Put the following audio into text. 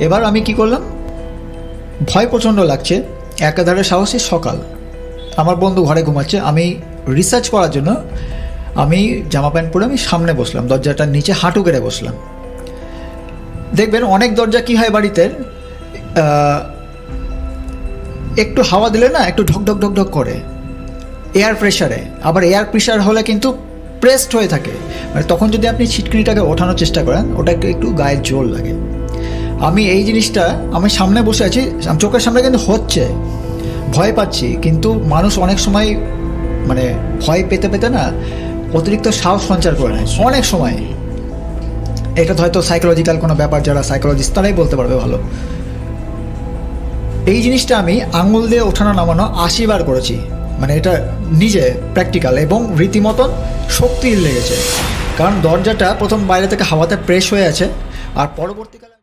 এবার আমি কি করলাম, ভয় প্রচণ্ড লাগছে, একাধারে সাহসী সকাল, আমার বন্ধু ঘরে ঘুমাচ্ছে, আমি রিসার্চ করার জন্য আমি জামা প্যান্ট পরে আমি সামনে বসলাম, দরজাটার নিচে হাঁটু গেড়ে বসলাম। দেখবেন অনেক দরজা কি হয় বাড়িতে, একটু হাওয়া দিলে না একটু ঢক ঢক ঢক ঢক করে এয়ার প্রেশারে, আবার এয়ার প্রেশার হলে কিন্তু প্রেসড হয়ে থাকে, মানে তখন যদি আপনি ছিটকিনিটাকে ওঠানোর চেষ্টা করেন ওটা একটু গায়ে জোর লাগে। আমি এই জিনিসটা আমি সামনে বসে আছি, চোখের সামনে কিন্তু হচ্ছে, ভয় পাচ্ছি, কিন্তু মানুষ অনেক সময় মানে ভয় পেতে পেতে না অতিরিক্ত সাহস সঞ্চার করে নেয় অনেক সময়। এটা হয়তো সাইকোলজিক্যাল কোনো ব্যাপার, যারা সাইকোলজিস্ট তারাই বলতে পারবে ভালো। এই জিনিসটা আমি আঙুল দিয়ে ওঠানো নামানো 80 বার করেছি, মানে এটা নিজে প্র্যাকটিক্যাল, এবং রীতিমতন শক্তি লেগেছে, কারণ দরজাটা প্রথম বাইরে থেকে হাওয়াতে প্রেস হয়ে আছে, আর পরবর্তীকালে